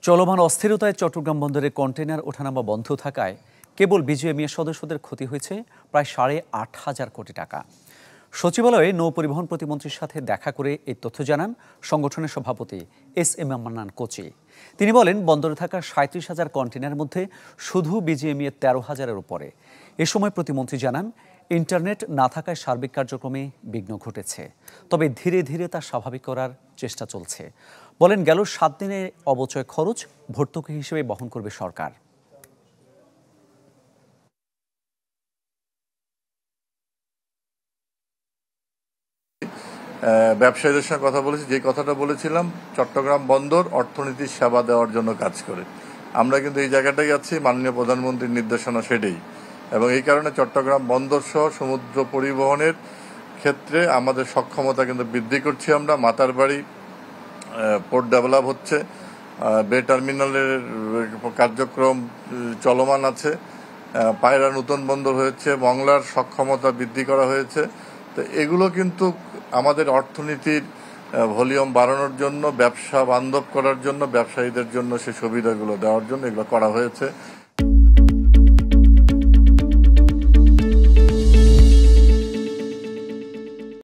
চলমান অস্থিরতায় চট্টগ্রাম বন্দরে কন্টেইনার ওঠানামা বন্ধ থাকায় কেবল বিজিএমইএ সদস্যদের ক্ষতি হয়েছে প্রায় ৮,৫০০ কোটি টাকা। সচিবালয়ে নৌ পরিবহন প্রতিমন্ত্রীর সাথে দেখা করে এই তথ্য জানান সংগঠনের সভাপতি এস.এম. মান্নান কোচি। তিনি বলেন, বন্দরে থাকা ৩৭,০০০ কন্টেইনারের মধ্যে শুধু বিজিএমইএ ১৩,০০০-এর উপরে। এ সময় প্রতিমন্ত্রী জানান, ইন্টারনেট না থাকায় সার্বিক কার্যক্রমে বিঘ্ন ঘটেছে, তবে ধীরে ধীরে তা স্বাভাবিক করার চেষ্টা চলছে। বলেন, গেল ৭ দিনে অবচয় খরচ ভর্তুকি হিসেবে বহন করবে সরকার। ব্যবসায়ীদের সঙ্গে কথা বলেছি, যে কথাটা বলেছিলাম, চট্টগ্রাম বন্দর অর্থনীতির সেবা দেওয়ার জন্য কাজ করে। আমরা কিন্তু এই জায়গাটাই আছি, মাননীয় প্রধানমন্ত্রীর নির্দেশনা সেটাই, এবং এই কারণে চট্টগ্রাম বন্দর সহ সমুদ্র পরিবহনের ক্ষেত্রে আমাদের সক্ষমতা কিন্তু বৃদ্ধি করছি আমরা। মাতারবাড়ি পোর্ট ডেভেলপ হচ্ছে, বে টার্মিনালের কার্যক্রম চলমান আছে, পায়রা নতুন বন্দর হয়েছে, মংলার সক্ষমতা বৃদ্ধি করা হয়েছে। তো এগুলো কিন্তু আমাদের অর্থনীতির ভলিউম বাড়ানোর জন্য, ব্যবসা বান্ধব করার জন্য, ব্যবসায়ীদের জন্য সেই সুবিধাগুলো দেওয়ার জন্য এগুলো করা হয়েছে।